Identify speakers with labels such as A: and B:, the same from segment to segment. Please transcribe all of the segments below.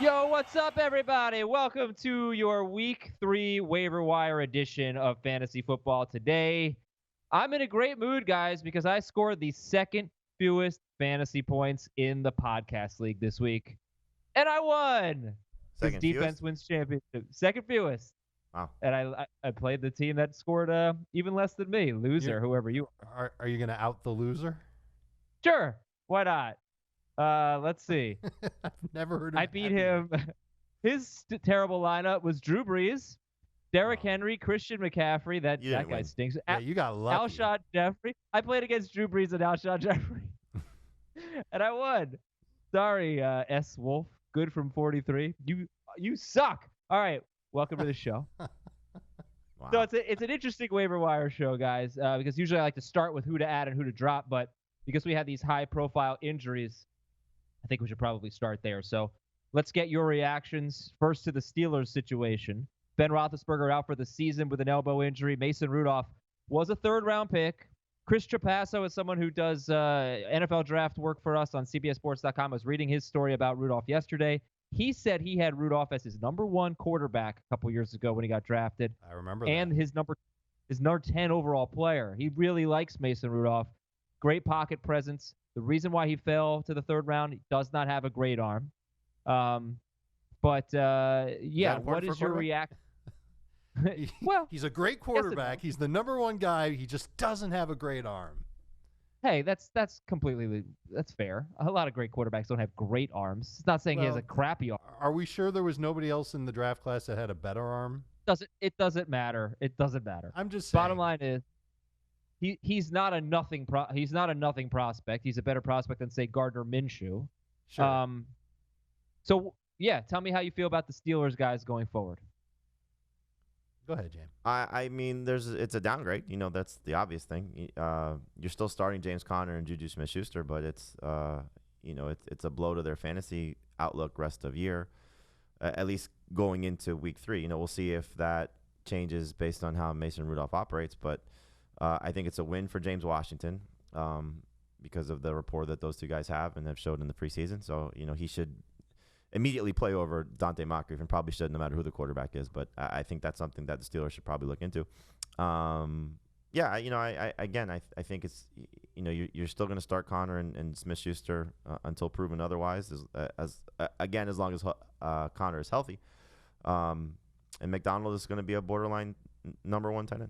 A: Yo, what's up, everybody? Welcome to your Week 3 Waiver Wire edition of Fantasy Football. Today, I'm in a great mood, guys, because I scored the second fewest fantasy points in the podcast league this week. And I won! Because defense wins championship. Second fewest.
B: Wow.
A: And I played the team that scored even less than me. Loser, whoever you
C: are. Are you going to out the loser?
A: Sure. Why not? Let's see.
C: I've never heard of
A: I beat him. His terrible lineup was Drew Brees, Derrick Henry, Christian McCaffrey. That guy stinks.
C: Yeah, you got lucky.
A: Alshon Jeffrey. I played against Drew Brees and Alshon Jeffrey. And I won. Sorry, S. Wolf. Good from 43. You suck. All right. Welcome to the show.
B: Wow.
A: So it's an interesting waiver wire show, guys, because usually I like to start with who to add and who to drop, but because we have these high-profile injuries, I think we should probably start there. So let's get your reactions. First to the Steelers situation. Ben Roethlisberger out for the season with an elbow injury. Mason Rudolph was a third-round pick. Chris Trapasso is someone who does NFL draft work for us on CBSSports.com. I was reading his story about Rudolph yesterday. He said he had Rudolph as his number 1 quarterback a couple years ago when he got drafted.
C: I remember
A: and
C: that.
A: his number 10 overall player. He really likes Mason Rudolph. Great pocket presence. The reason why he fell to the third round, he does not have a great arm. What is your reaction?
C: Well, he's a great quarterback. He's the number 1 guy. He just doesn't have a great arm.
A: Hey, that's fair. A lot of great quarterbacks don't have great arms. It's not saying he has a crappy arm.
C: Are we sure there was nobody else in the draft class that had a better arm?
A: It doesn't matter. It doesn't matter.
C: I'm just saying.
A: Bottom line is, he's not a nothing prospect. He's a better prospect than, say, Gardner Minshew.
C: Sure.
A: So yeah, tell me how you feel about the Steelers guys going forward.
C: Go ahead, James.
B: I mean, it's a downgrade. You know, that's the obvious thing. You're still starting James Conner and Juju Smith-Schuster, but it's a blow to their fantasy outlook rest of year, at least going into week 3. You know, we'll see if that changes based on how Mason Rudolph operates, but I think it's a win for James Washington because of the rapport that those two guys have and have showed in the preseason. So, you know, he should immediately play over Dante Moncrief and probably should, no matter who the quarterback is. But I think that's something that the Steelers should probably look into. I think it's, you know, you're still going to start Connor and Smith-Schuster until proven otherwise, as long as Connor is healthy. And McDonald is going to be a borderline number 1 tight end.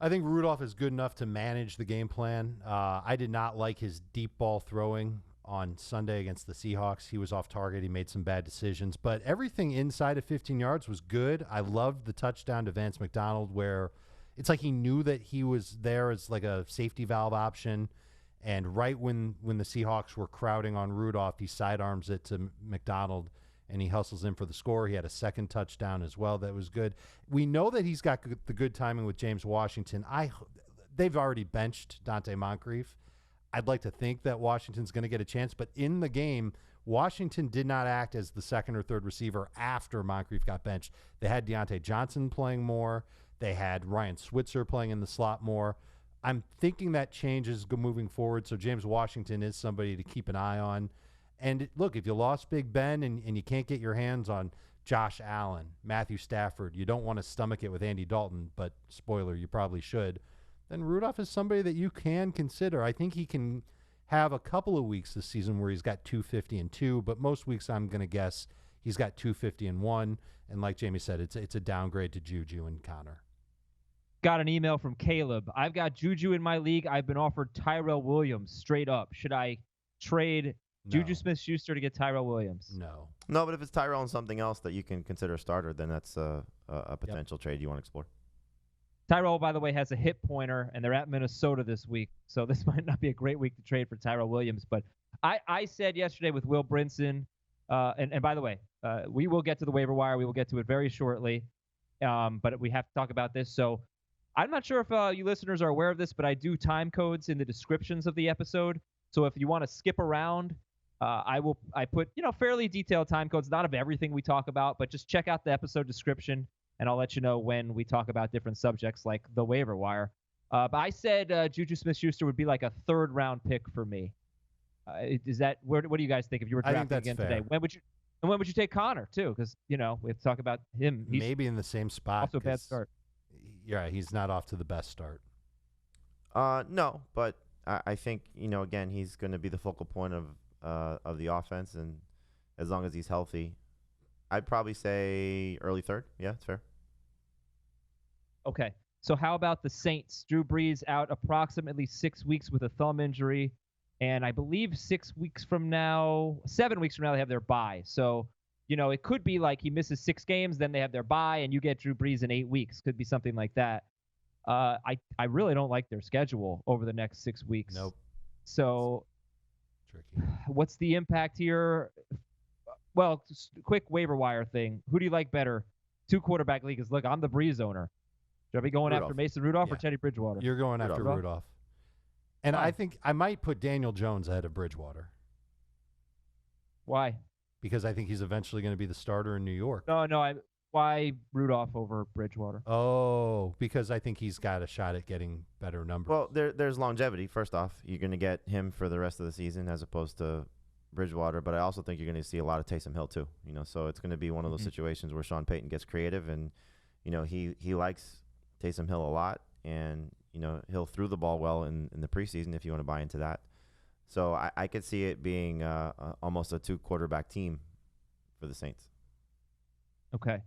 C: I think Rudolph is good enough to manage the game plan. I did not like his deep ball throwing on Sunday against the Seahawks. He was off target. He made some bad decisions, but everything inside of 15 yards was good. I loved the touchdown to Vance McDonald where it's like he knew that he was there as like a safety valve option, and right when the Seahawks were crowding on Rudolph, he sidearms it to McDonald, and he hustles in for the score. He had a second touchdown as well that was good. We know that he's got the good timing with James Washington. They've already benched Dante Moncrief. I'd like to think that Washington's going to get a chance, but in the game, Washington did not act as the second or third receiver after Moncrief got benched. They had Deontay Johnson playing more. They had Ryan Switzer playing in the slot more. I'm thinking that changes moving forward, so James Washington is somebody to keep an eye on. And look, if you lost Big Ben and you can't get your hands on Josh Allen, Matthew Stafford, you don't want to stomach it with Andy Dalton, but spoiler, you probably should, then Rudolph is somebody that you can consider. I think he can have a couple of weeks this season where he's got 250 and 2, but most weeks I'm going to guess he's got 250 and 1. And like Jamie said, it's a downgrade to Juju and Connor.
A: Got an email from Caleb. I've got Juju in my league. I've been offered Tyrell Williams straight up. Should I trade Juju Smith-Schuster to get Tyrell Williams?
C: No,
B: but if it's Tyrell and something else that you can consider a starter, then that's a potential trade you want to explore.
A: Tyrell, by the way, has a hip pointer, and they're at Minnesota this week, so this might not be a great week to trade for Tyrell Williams. But I said yesterday with Will Brinson, and by the way, we will get to the waiver wire. We will get to it very shortly, but we have to talk about this. So I'm not sure if you listeners are aware of this, but I do time codes in the descriptions of the episode. So if you want to skip around, I put fairly detailed time codes, not of everything we talk about, but just check out the episode description, and I'll let you know when we talk about different subjects like the waiver wire. But I said Juju Smith-Schuster would be like a third-round pick for me. Is that what do you guys think if you were drafting again today? When would you And when would you take Connor, too? Because, we have to talk about him. He's
C: maybe in the same spot.
A: Also a bad start.
C: Yeah, he's not off to the best start.
B: No, but I think, again, he's going to be the focal point of the offense, and as long as he's healthy, I'd probably say early third. Yeah, it's fair.
A: Okay. So how about the Saints? Drew Brees out approximately 6 weeks with a thumb injury. And I believe 7 weeks from now, they have their bye. So, it could be like he misses 6 games, then they have their bye, and you get Drew Brees in 8 weeks. Could be something like that. I really don't like their schedule over the next 6 weeks.
C: Nope.
A: So
C: tricky.
A: What's the impact here? Well, just a quick waiver wire thing. Who do you like better? 2 quarterback league is, look, I'm the Brees owner. Should I be going after Mason Rudolph or Teddy Bridgewater?
C: You're going after Rudolph. And I think I might put Daniel Jones ahead of Bridgewater.
A: Why?
C: Because I think he's eventually going to be the starter in New York.
A: No. Why Rudolph over Bridgewater?
C: Oh, because I think he's got a shot at getting better numbers.
B: Well, there's longevity. First off, you're going to get him for the rest of the season as opposed to Bridgewater. But I also think you're going to see a lot of Taysom Hill too. So it's going to be one of those situations where Sean Payton gets creative, and he likes Taysom Hill a lot, and he'll throw the ball well in the preseason if you want to buy into that. So I could see it being almost a 2 quarterback team for the Saints.
A: Okay.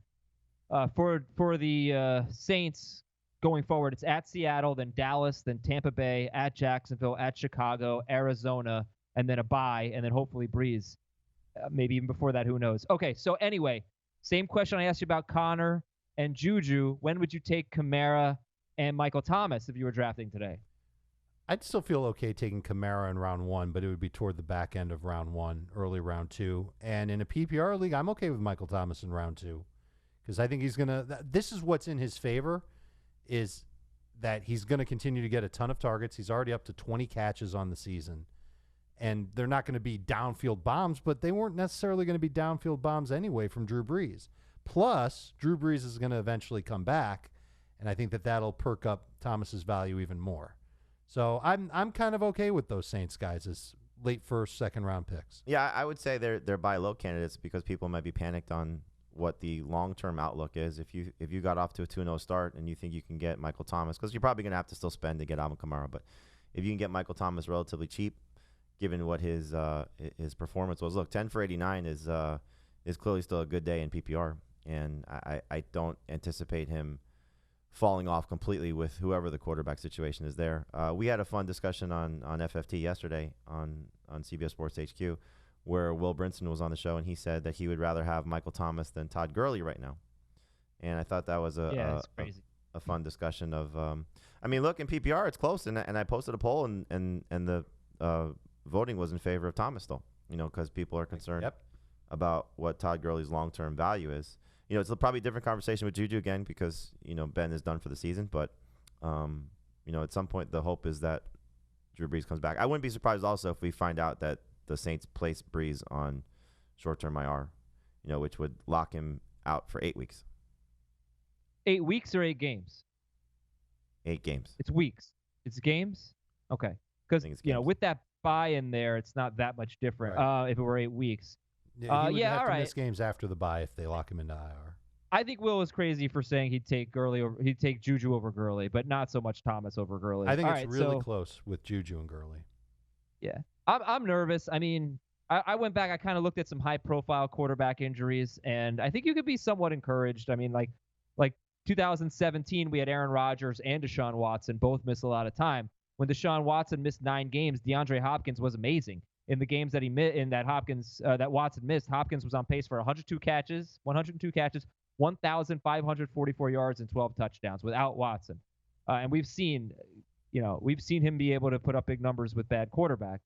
A: For the Saints going forward, it's at Seattle, then Dallas, then Tampa Bay, at Jacksonville, at Chicago, Arizona, and then a bye, and then hopefully Breeze. Maybe even before that, who knows? Okay, so anyway, same question I asked you about Connor and Juju. When would you take Kamara and Michael Thomas if you were drafting today?
C: I'd still feel okay taking Kamara in round 1, but it would be toward the back end of round 1, early round 2. And in a PPR league, I'm okay with Michael Thomas in round 2 because I think he's going to – this is what's in his favor is that he's going to continue to get a ton of targets. He's already up to 20 catches on the season. And they're not going to be downfield bombs, but they weren't necessarily going to be downfield bombs anyway from Drew Brees. Plus, Drew Brees is going to eventually come back, and I think that that'll perk up Thomas's value even more. So I'm kind of okay with those Saints guys as late first, second round picks.
B: Yeah, I would say they're buy low candidates because people might be panicked on what the long-term outlook is. If you got off to a 2-0 start and you think you can get Michael Thomas, because you're probably going to have to still spend to get Alvin Kamara, but if you can get Michael Thomas relatively cheap, given what his performance was, look, 10 for 89 is clearly still a good day in PPR, and I don't anticipate him falling off completely with whoever the quarterback situation is there. We had a fun discussion on FFT yesterday on CBS Sports HQ where Will Brinson was on the show, and he said that he would rather have Michael Thomas than Todd Gurley right now. And I thought that was a fun discussion of look, in PPR it's close, and I posted a poll, and the voting was in favor of Thomas still, because people are concerned about what Todd Gurley's long-term value is. It's probably a different conversation with Juju again because, Ben is done for the season. But, at some point the hope is that Drew Brees comes back. I wouldn't be surprised also if we find out that the Saints place Brees on short-term IR, which would lock him out for 8 weeks.
A: 8 weeks or 8 games?
B: 8 games.
A: It's weeks. It's games? Okay. Because, with that bye in there, it's not that much different if it were 8 weeks.
C: Yeah, he would have to miss games after the bye if they lock him into IR.
A: I think Will was crazy for saying he'd take Juju over Gurley, but not so much Thomas over Gurley.
C: I think it's really close with Juju and Gurley.
A: Yeah, I'm nervous. I mean, I went back. I kind of looked at some high-profile quarterback injuries, and I think you could be somewhat encouraged. I mean, like 2017, we had Aaron Rodgers and Deshaun Watson both miss a lot of time. When Deshaun Watson missed 9 games, DeAndre Hopkins was amazing. In the games that he missed, that Watson missed, Hopkins was on pace for 102 catches, 1,544 yards, and 12 touchdowns without Watson. And we've seen him be able to put up big numbers with bad quarterback.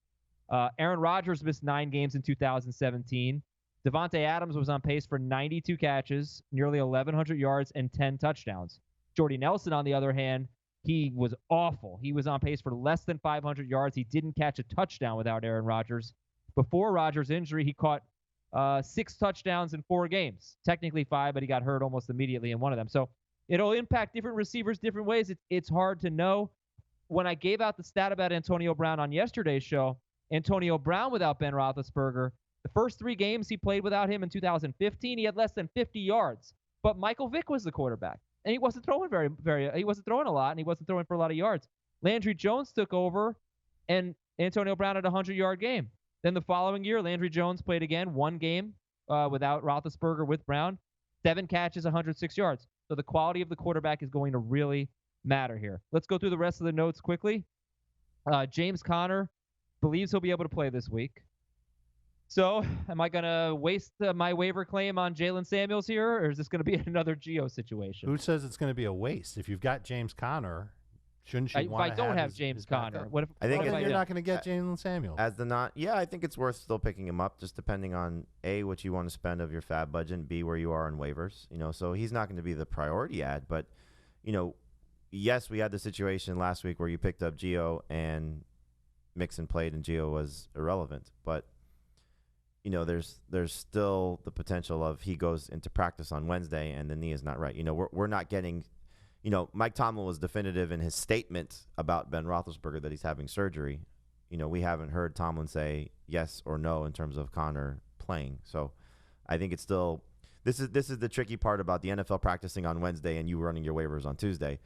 A: Aaron Rodgers missed 9 games in 2017. Devontae Adams was on pace for 92 catches, nearly 1,100 yards, and 10 touchdowns. Jordy Nelson, on the other hand, he was awful. He was on pace for less than 500 yards. He didn't catch a touchdown without Aaron Rodgers. Before Rodgers' injury, he caught 6 touchdowns in 4 games. Technically 5, but he got hurt almost immediately in one of them. So it'll impact different receivers different ways. It's hard to know. When I gave out the stat about Antonio Brown on yesterday's show, Antonio Brown without Ben Roethlisberger, The first 3 games he played without him in 2015, he had less than 50 yards. But Michael Vick was the quarterback, and he wasn't throwing he wasn't throwing a lot, and he wasn't throwing for a lot of yards. Landry Jones took over, and Antonio Brown had a 100-yard game. Then the following year, Landry Jones played again, 1 game without Roethlisberger with Brown, 7 catches, 106 yards. So the quality of the quarterback is going to really matter here. Let's go through the rest of the notes quickly. James Conner believes he'll be able to play this week. So am I going to waste my waiver claim on Jaylen Samuels here, or is this going to be another Geo situation?
C: Who says it's going to be a waste? If you've got James Conner, shouldn't you want to
A: If I don't have James Conner, what if
B: I think
C: you're not going to get Jaylen Samuels?
B: I think it's worth still picking him up, just depending on A, what you want to spend of your fab budget, and B, where you are in waivers. So he's not going to be the priority ad, but yes, we had the situation last week where you picked up Gio and Mixon played and Gio was irrelevant, but there's still the potential of he goes into practice on Wednesday and the knee is not right. We're not getting, Mike Tomlin was definitive in his statement about Ben Roethlisberger that he's having surgery. We haven't heard Tomlin say yes or no in terms of Conner playing. So I think it's still, this is the tricky part about the NFL practicing on Wednesday and you running your waivers on Tuesday.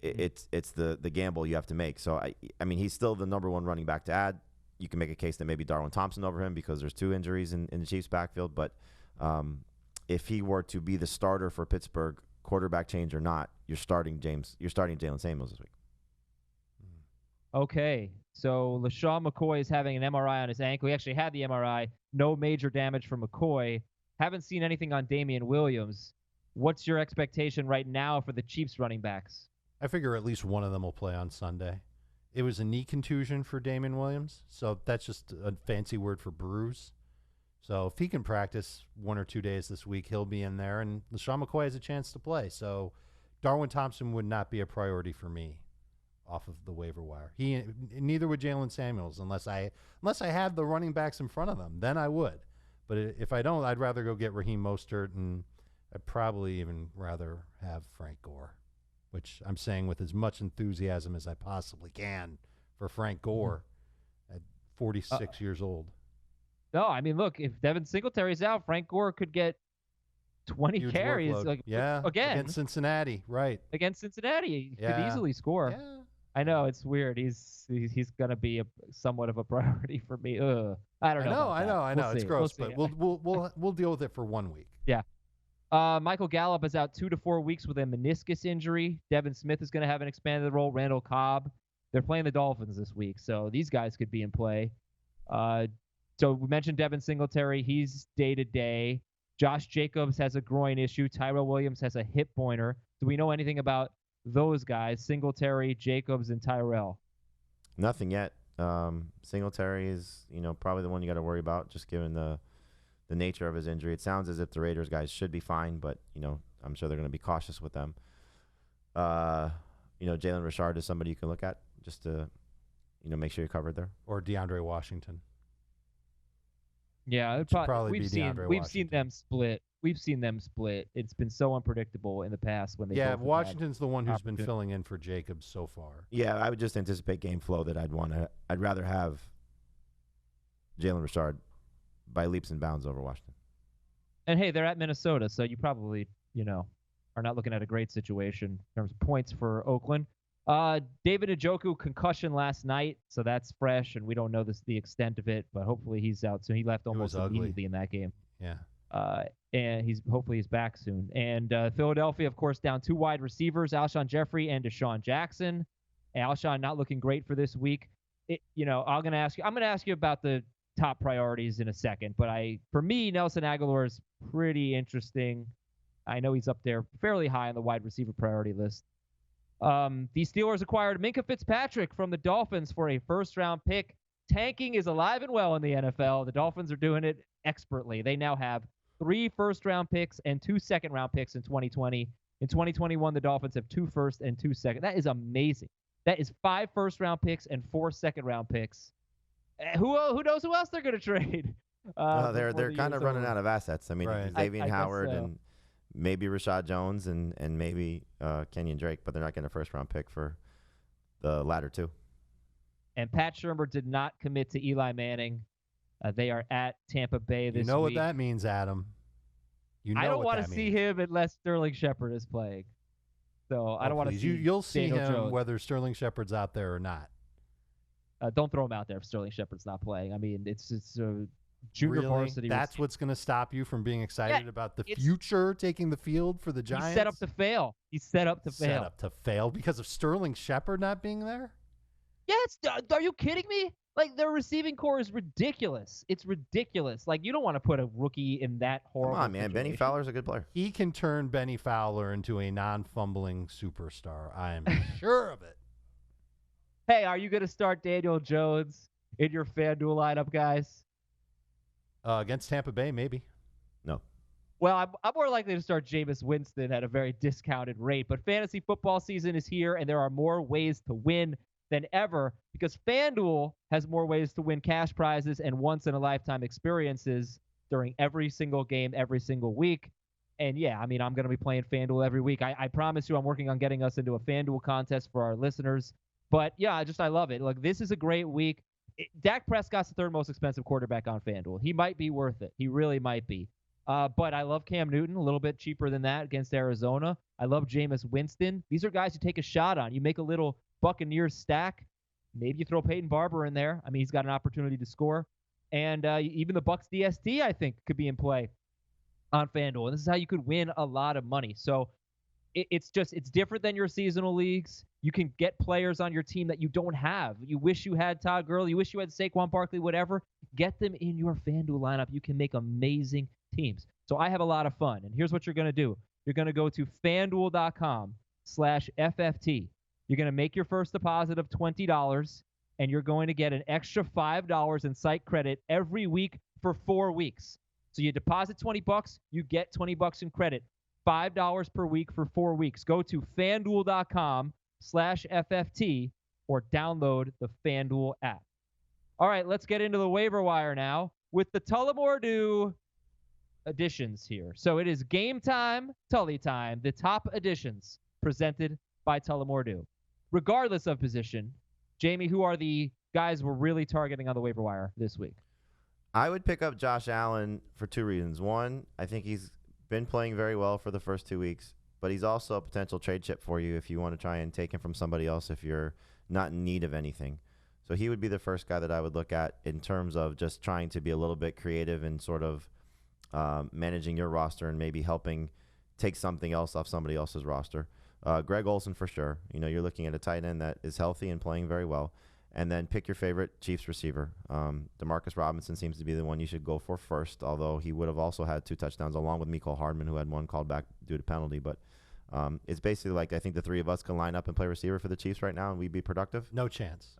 B: It's the gamble you have to make. So I mean, he's still the number 1 running back to add. You can make a case that maybe Darwin Thompson over him because there's 2 injuries in the Chiefs backfield. But if he were to be the starter for Pittsburgh, quarterback change or not, you're starting Jaylen Samuels this week.
A: Okay, so LaShawn McCoy is having an MRI on his ankle. He actually had the MRI. No major damage from McCoy. Haven't seen anything on Damian Williams. What's your expectation right now for the Chiefs running backs?
C: I figure at least one of them will play on Sunday. It was a knee contusion for Damian Williams, so that's just a fancy word for bruise. So if he can practice 1 or 2 days this week, he'll be in there, and LaShawn McCoy has a chance to play. So Darwin Thompson would not be a priority for me off of the waiver wire. Neither would Jaylen Samuels unless I had the running backs in front of them. Then I would. But if I don't, I'd rather go get Raheem Mostert, and I'd probably even rather have Frank Gore, which I'm saying with as much enthusiasm as I possibly can for Frank Gore at 46 years old. No,
A: I mean, look, if Devin Singletary's out, Frank Gore could get 20
C: Huge
A: carries.
C: Again. Against Cincinnati, right.
A: Against Cincinnati, he could easily score.
C: Yeah.
A: I know, it's weird. He's going to be somewhat of a priority for me. I don't know.
C: I know. It's gross, but we'll deal with it for 1 week.
A: Yeah. Michael Gallup is out 2 to 4 weeks with a meniscus injury. Devin Smith is going to have an expanded role. Randall Cobb. They're playing the Dolphins this week, so these guys could be in play. So we mentioned Devin Singletary. He's day-to-day. Josh Jacobs has a groin issue. Tyrell Williams has a hip pointer. Do we know anything about those guys, Singletary, Jacobs, and Tyrell?
B: Nothing yet. Singletary is, probably the one you got to worry about, just given the nature of his injury. It sounds as if the Raiders guys should be fine, but, I'm sure they're going to be cautious with them. Jalen Richard is somebody you can look at just to, make sure you're covered there.
C: Or DeAndre Washington.
A: Yeah, we've seen them split. We've seen them split. It's been so unpredictable in the past when they.
C: Yeah, Washington's the one who's been filling in for Jacobs so far.
B: Yeah, I would just anticipate game flow that I'd rather have Jalen Richard by leaps and bounds over Washington.
A: And hey, they're at Minnesota, so you probably are not looking at a great situation in terms of points for Oakland. David Njoku concussion last night, so that's fresh, and we don't know the extent of it, but hopefully he's out soon. He left almost immediately in that game.
C: Yeah.
A: And hopefully he's back soon. And Philadelphia, of course, down 2 wide receivers, Alshon Jeffrey and Deshaun Jackson. Alshon not looking great for this week. I'm going to ask you about the top priorities in a second, but for me, Nelson Aguilar is pretty interesting. I know he's up there fairly high on the wide receiver priority list. The Steelers acquired Minkah Fitzpatrick from the Dolphins for a first-round pick. Tanking is alive and well in the NFL. The Dolphins are doing it expertly. They now have 3 first-round picks and 2 second-round picks in 2020. In 2021, the Dolphins have 2 first and 2 second. That is amazing. That is 5 first-round picks and 4 second-round picks. Who knows who else they're going to trade?
B: They're kind of running out of assets. I mean,
C: right.
B: Xavier Howard and maybe Rashad Jones and maybe Kenyon Drake, but they're not getting a first-round pick for the latter 2.
A: And Pat Shurmur did not commit to Eli Manning. They are at Tampa Bay this week.
C: You know what that means, Adam. You know
A: I don't
C: want
A: to see him unless Sterling Shepard is playing. So I don't want to see
C: You'll see
A: Daniel
C: him
A: Jones.
C: whether Sterling Shepard's out there or not.
A: Don't throw him out there if Sterling Shepard's not playing. I mean, it's junior varsity.
C: That's what's going to stop you from being excited about the future taking the field for the Giants?
A: He's set up to fail. Set up to fail
C: because of Sterling Shepard not being there?
A: Yes. Are you kidding me? Like, their receiving core is ridiculous. It's ridiculous. Like, you don't want to put a rookie in that horrible
B: Come on, man.
A: situation.
B: Benny Fowler's a good player.
C: He can turn Benny Fowler into a non-fumbling superstar. I am sure of it.
A: Hey, are you going to start Daniel Jones in your FanDuel lineup, guys?
C: Against Tampa Bay, maybe.
B: No.
A: Well, I'm more likely to start Jameis Winston at a very discounted rate. But fantasy football season is here, and there are more ways to win than ever because FanDuel has more ways to win cash prizes and once-in-a-lifetime experiences during every single game, every single week. And, yeah, I mean, I'm going to be playing FanDuel every week. I promise you I'm working on getting us into a FanDuel contest for our listeners. But, yeah, I love it. Look, this is a great week. Dak Prescott's the third most expensive quarterback on FanDuel. He might be worth it. He really might be. But I love Cam Newton, a little bit cheaper than that against Arizona. I love Jameis Winston. These are guys you take a shot on. You make a little Buccaneers stack. Maybe you throw Peyton Barber in there. I mean, he's got an opportunity to score. And even the Bucs DST, I think, could be in play on FanDuel. And this is how you could win a lot of money. So it's different than your seasonal leagues. You can get players on your team that you don't have. You wish you had Todd Gurley. You wish you had Saquon Barkley, whatever. Get them in your FanDuel lineup. You can make amazing teams. So I have a lot of fun. And here's what you're going to do. You're going to go to FanDuel.com/FFT. You're going to make your first deposit of $20, and you're going to get an extra $5 in site credit every week for 4 weeks. So you deposit $20, you get $20 in credit. $5 per week for 4 weeks. Go to FanDuel.com/FFT or download the FanDuel app. All right, let's get into the waiver wire now with the Tullamore Dew additions here. So it is game time, Tully time, the top additions presented by Tullamore Dew. Regardless of position, Jamie, who are the guys we're really targeting on the waiver wire this week?
B: I would pick up Josh Allen for 2 reasons. One, I think he's been playing very well for the first 2 weeks, but he's also a potential trade chip for you if you want to try and take him from somebody else if you're not in need of anything. So he would be the first guy that I would look at in terms of just trying to be a little bit creative and sort of managing your roster and maybe helping take something else off somebody else's roster. Greg Olsen for sure. You know, you're looking at a tight end that is healthy and playing very well. And then pick your favorite Chiefs receiver. Demarcus Robinson seems to be the one you should go for first, although he would have also had 2 touchdowns along with Mecole Hardman, who had 1 called back due to penalty. But it's basically like I think the 3 of us can line up and play receiver for the Chiefs right now, and we'd be productive.
C: No chance.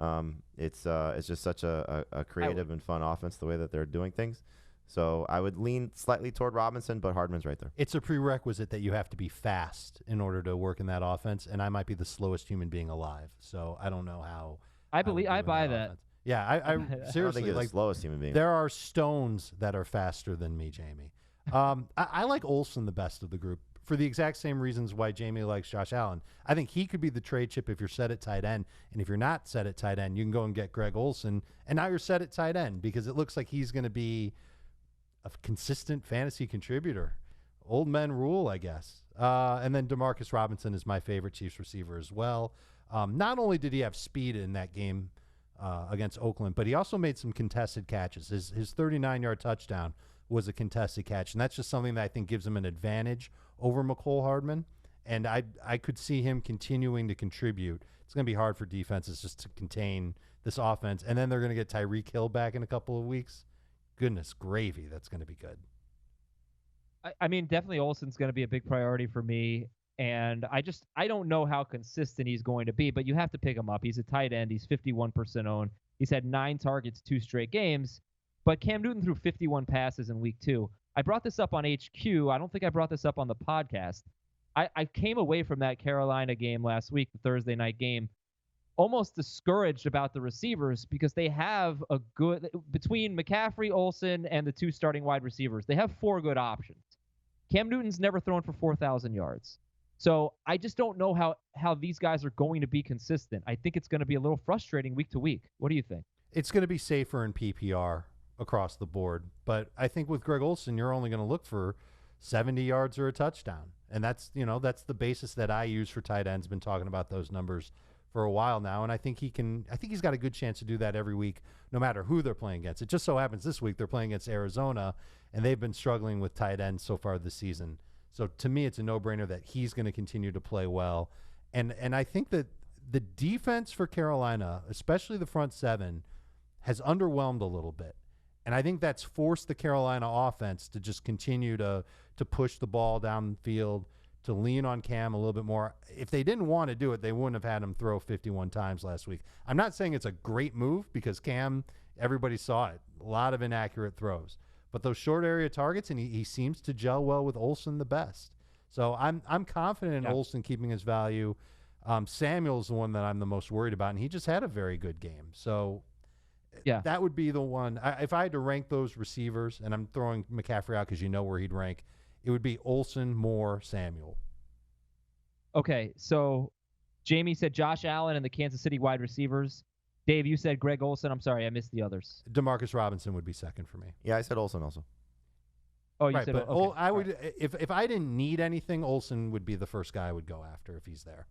B: It's just such a creative and fun offense the way that they're doing things. So I would lean slightly toward Robinson, but Hardman's right there.
C: It's a prerequisite that you have to be fast in order to work in that offense, and I might be the slowest human being alive. So I don't know how. I
A: buy that.
C: Offense. Yeah, I seriously,
B: I don't think you're the slowest human being.
C: There are stones that are faster than me, Jamie. I like Olsen the best of the group for the exact same reasons why Jamie likes Josh Allen. I think he could be the trade chip if you're set at tight end, and if you're not set at tight end, you can go and get Greg Olsen, and now you're set at tight end because it looks like he's going to be a consistent fantasy contributor. Old men rule, I guess. And then Demarcus Robinson is my favorite Chiefs receiver as well. Not only did he have speed in that game against Oakland, but he also made some contested catches. His 39-yard touchdown was a contested catch, and that's just something that I think gives him an advantage over Mecole Hardman. And I could see him continuing to contribute. It's going to be hard for defenses just to contain this offense. And then they're going to get Tyreek Hill back in a couple of weeks. Goodness gravy, that's going to be good.
A: I mean, definitely Olsen's going to be a big priority for me. And I don't know how consistent he's going to be, but you have to pick him up. He's a tight end. He's 51% owned. He's had 9 targets 2 straight games. But Cam Newton threw 51 passes in week 2. I brought this up on HQ. I don't think I brought this up on the podcast. I came away from that Carolina game last week, the Thursday night game, almost discouraged about the receivers because they have a good – between McCaffrey, Olsen, and the 2 starting wide receivers, they have 4 good options. Cam Newton's never thrown for 4,000 yards. So I just don't know how these guys are going to be consistent. I think it's going to be a little frustrating week to week. What do you think?
C: It's going to be safer in PPR across the board. But I think with Greg Olsen, you're only going to look for 70 yards or a touchdown. And that's the basis that I use for tight ends. Been talking about those numbers for a while now, and I think he's got a good chance to do that every week, no matter who they're playing against. It just so happens this week they're playing against Arizona, and they've been struggling with tight ends so far this season. So to me, it's a no-brainer that he's going to continue to play well. And I think that the defense for Carolina, especially the front seven, has underwhelmed a little bit. And I think that's forced the Carolina offense to just continue to push the ball down the field, to lean on Cam a little bit more. If they didn't want to do it, they wouldn't have had him throw 51 times last week. I'm not saying it's a great move because Cam, everybody saw it. A lot of inaccurate throws. But those short area targets, and he seems to gel well with Olsen the best. So I'm confident in Olsen keeping his value. Samuel's the one that I'm the most worried about, and he just had a very good game. So that would be the one. If I had to rank those receivers, and I'm throwing McCaffrey out because you know where he'd rank, it would be Olsen, Moore, Samuel.
A: Okay, so Jamie said Josh Allen and the Kansas City wide receivers. Dave, you said Greg Olsen. I'm sorry, I missed the others.
C: Demarcus Robinson would be second for me.
B: Yeah, I said Olsen also.
A: Oh, you said okay.
C: I would if I didn't need anything, Olsen would be the first guy I would go after if he's there.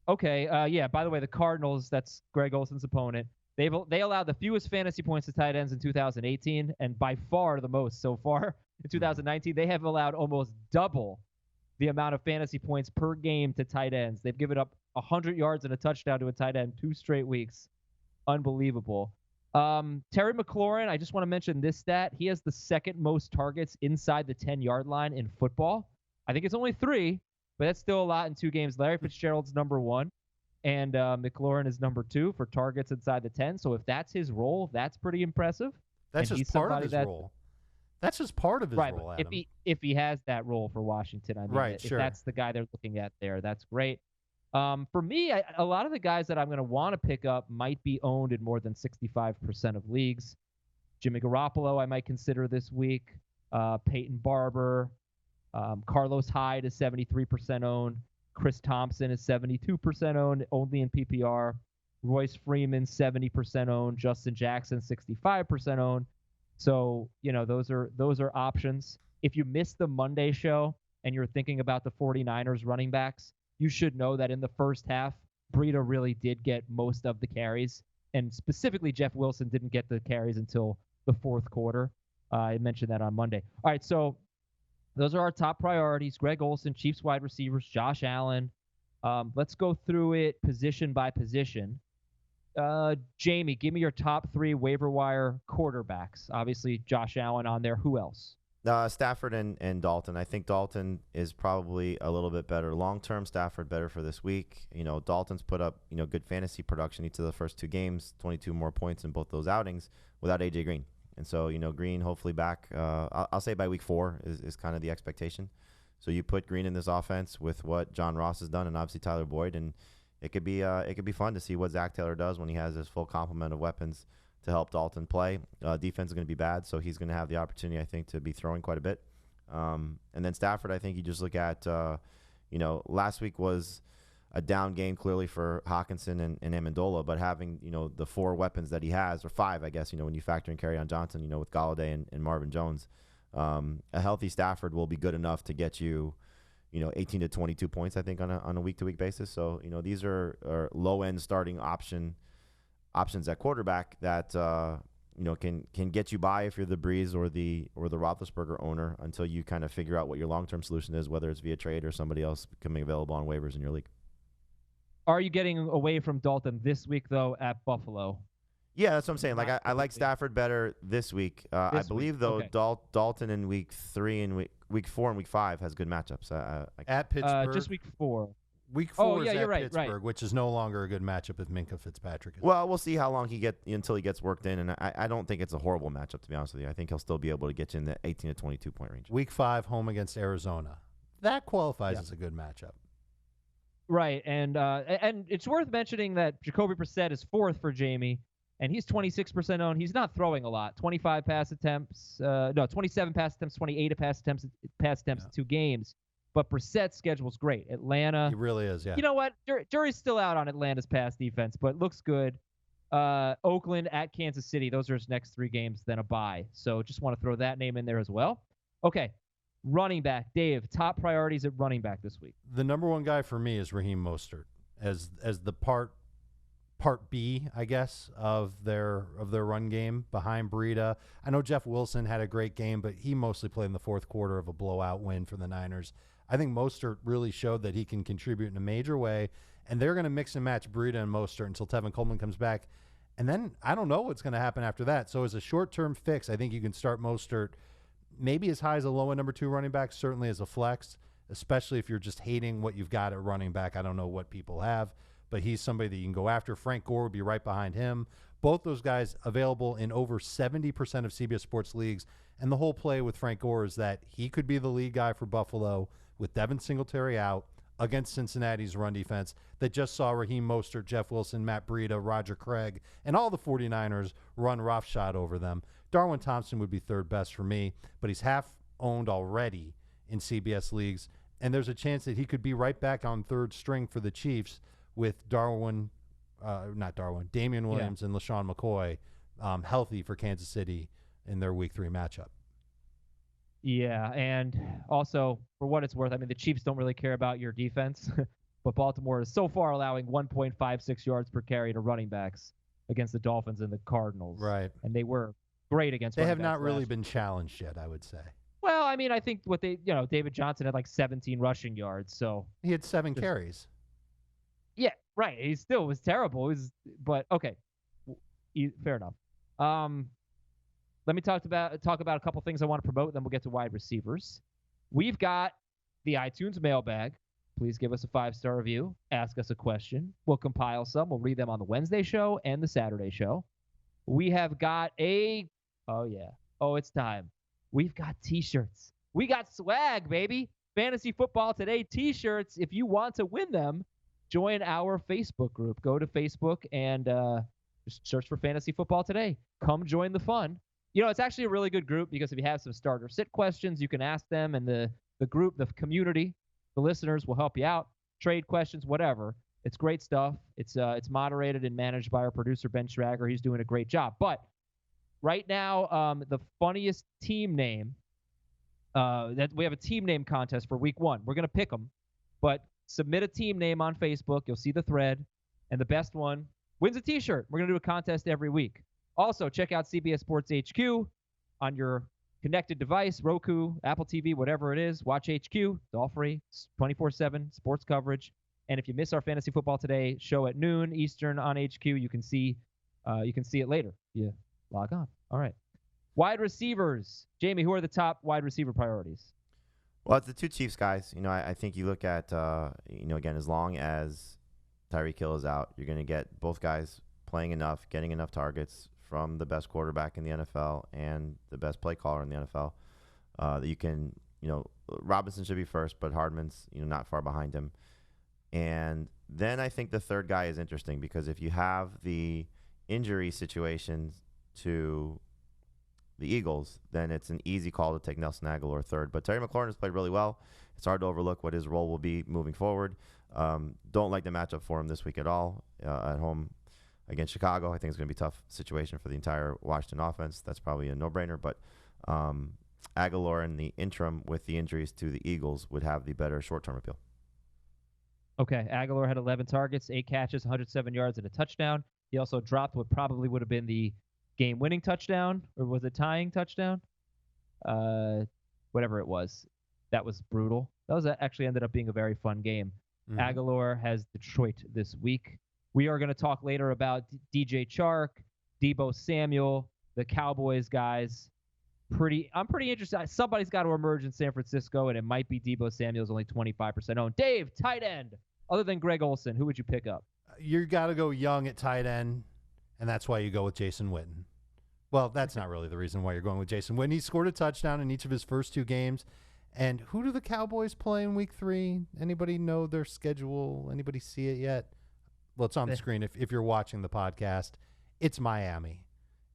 A: Okay, by the way, the Cardinals, that's Greg Olsen's opponent. They allowed the fewest fantasy points to tight ends in 2018, and by far the most so far. In 2019, they have allowed almost double the amount of fantasy points per game to tight ends. They've given up 100 yards and a touchdown to a tight end 2 straight weeks. Unbelievable. Terry McLaurin, I just want to mention this stat. He has the second most targets inside the 10-yard line in football. I think it's only 3, but that's still a lot in 2 games. Larry Fitzgerald's number 1, and McLaurin is number 2 for targets inside the 10. So if that's his role, that's pretty impressive.
C: That's just part of his role. That's just part of his role, Adam.
A: If he has that role for Washington, I mean, if that's the guy they're looking at there, that's great. For me, a lot of the guys that I'm going to want to pick up might be owned in more than 65% of leagues. Jimmy Garoppolo, I might consider this week. Peyton Barber. Carlos Hyde is 73% owned. Chris Thompson is 72% owned, only in PPR. Royce Freeman, 70% owned. Justin Jackson, 65% owned. So, those are options. If you missed the Monday show and you're thinking about the 49ers running backs, you should know that in the first half, Breida really did get most of the carries. And specifically, Jeff Wilson didn't get the carries until the fourth quarter. I mentioned that on Monday. All right, so those are our top priorities. Greg Olsen, Chiefs wide receivers, Josh Allen. Let's go through it position by position. Jamie, give me your top 3 waiver wire quarterbacks. Obviously, Josh Allen on there. Who else?
B: Stafford and Dalton. I think Dalton is probably a little bit better long-term. Stafford better for this week. Dalton's put up, good fantasy production each of the first 2 games, 22 more points in both those outings without A.J. Green. And so, Green hopefully back. I'll say by week 4 is kind of the expectation. So you put Green in this offense with what John Ross has done and obviously Tyler Boyd, and it could be fun to see what Zach Taylor does when he has his full complement of weapons to help Dalton play. Defense is going to be bad, so he's going to have the opportunity, I think, to be throwing quite a bit. And then Stafford, I think you just look at, last week was a down game clearly for Hawkinson and Amendola, but having, the 4 weapons that he has, or 5, I guess, when you factor in Kerryon Johnson, with Golladay and Marvin Jones, a healthy Stafford will be good enough to get you, 18 to 22 points, I think, on a week-to-week basis. So, these are low-end starting options at quarterback that can get you by if you're the Brees or the Roethlisberger owner until you kind of figure out what your long-term solution is, whether it's via trade or somebody else becoming available on waivers in your league.
A: Are you getting away from Dalton this week though at Buffalo?
B: Yeah, that's what I'm saying. Like I like Stafford better this week. I believe though Dalton in week 3 and week 4 and week 5 has good matchups.
C: At Pittsburgh,
A: just week 4.
C: Week 4 is at Pittsburgh,
A: right.
C: which is no longer a good matchup if Minkah Fitzpatrick is.
B: Well, we'll see how long until he gets worked in, and I don't think it's a horrible matchup, to be honest with you. I think he'll still be able to get you in the 18 to 22 point range.
C: Week 5, home against Arizona. That qualifies as a good matchup.
A: Right, and it's worth mentioning that Jacoby Brissett is 4th for Jamie, and he's 26% owned. He's not throwing a lot. 27 pass attempts, 28 pass attempts in 2 games. But Brissett's schedule's great. Atlanta.
C: He really is, yeah.
A: You know what? Jury's still out on Atlanta's pass defense, but looks good. Oakland at Kansas City. Those are his next 3 games, then a bye. So just want to throw that name in there as well. Okay, running back. Dave, top priorities at running back this week.
C: The number one guy for me is Raheem Mostert as the part B, I guess, of their run game behind Breida. I know Jeff Wilson had a great game, but he mostly played in the fourth quarter of a blowout win for the Niners. I think Mostert really showed that he can contribute in a major way, and they're going to mix and match Breida and Mostert until Tevin Coleman comes back. And then I don't know what's going to happen after that. So as a short-term fix, I think you can start Mostert maybe as high as a low-end number 2 running back, certainly as a flex, especially if you're just hating what you've got at running back. I don't know what people have, but he's somebody that you can go after. Frank Gore would be right behind him. Both those guys available in over 70% of CBS Sports leagues. And the whole play with Frank Gore is that he could be the lead guy for Buffalo with Devin Singletary out against Cincinnati's run defense that just saw Raheem Mostert, Jeff Wilson, Matt Breida, Roger Craig, and all the 49ers run roughshod over them. Darwin Thompson would be third best for me, but he's half owned already in CBS leagues, and there's a chance that he could be right back on third string for the Chiefs with Damian Williams and LaShawn McCoy healthy for Kansas City in their Week 3 matchup.
A: Yeah, and also, for what it's worth, I mean, the Chiefs don't really care about your defense, but Baltimore is so far allowing 1.56 yards per carry to running backs against the Dolphins and the Cardinals.
C: Right.
A: And they were great against
C: They
A: running
C: have
A: backs
C: not really
A: last
C: been
A: year.
C: challenged yet, I would say.
A: Well, I mean, I think David Johnson had like 17 rushing yards, so.
C: He had 7 carries.
A: Yeah, right. He still was terrible. But okay, fair enough. Let me talk about a couple things I want to promote, then we'll get to wide receivers. We've got the iTunes Mailbag. Please give us a 5-star review. Ask us a question. We'll compile some. We'll read them on the Wednesday show and the Saturday show. We have got it's time. We've got T-shirts. We got swag, baby. Fantasy Football Today T-shirts. If you want to win them, join our Facebook group. Go to Facebook and just search for Fantasy Football Today. Come join the fun. It's actually a really good group because if you have some starter sit questions, you can ask them, and the group, the community, the listeners will help you out. Trade questions, whatever. It's great stuff. It's moderated and managed by our producer, Ben Schrager. He's doing a great job. But right now, the funniest team name, that we have a team name contest for week 1. We're going to pick them, but submit a team name on Facebook. You'll see the thread, and the best one wins a T-shirt. We're going to do a contest every week. Also, check out CBS Sports HQ on your connected device, Roku, Apple TV, whatever it is. Watch HQ. It's all free. It's 24/7 sports coverage. And if you miss our Fantasy Football Today show at noon Eastern on HQ, you can see it later. You log on. All right. Wide receivers. Jamie, who are the top wide receiver priorities?
B: Well, it's the 2 Chiefs guys. I think you look at, again, as long as Tyreek Hill is out, you're going to get both guys playing enough, getting enough targets from the best quarterback in the NFL and the best play caller in the NFL that you can, Robinson should be first, but Hardman's, not far behind him. And then I think the third guy is interesting because if you have the injury situations to the Eagles, then it's an easy call to take Nelson Aguilar third. But Terry McLaurin has played really well. It's hard to overlook what his role will be moving forward. Don't like the matchup for him this week at all at home against Chicago. I think it's going to be a tough situation for the entire Washington offense. That's probably a no-brainer. But Aguilar in the interim with the injuries to the Eagles would have the better short-term appeal.
A: Okay, Aguilar had 11 targets, 8 catches, 107 yards, and a touchdown. He also dropped what probably would have been the game-winning touchdown, or was it tying touchdown? Whatever it was. That was brutal. That actually ended up being a very fun game. Mm-hmm. Aguilar has Detroit this week. We are going to talk later about DJ Chark, Deebo Samuel, the Cowboys guys. I'm pretty interested. Somebody's got to emerge in San Francisco, and it might be Deebo Samuel's only 25% owned. Dave, tight end. Other than Greg Olsen, who would you pick up?
C: You got to go young at tight end, and that's why you go with Jason Witten. Well, that's not really the reason why you're going with Jason Witten. He scored a touchdown in each of his first 2 games. And who do the Cowboys play in week 3? Anybody know their schedule? Anybody see it yet? Well, it's on the screen if you're watching the podcast. It's Miami.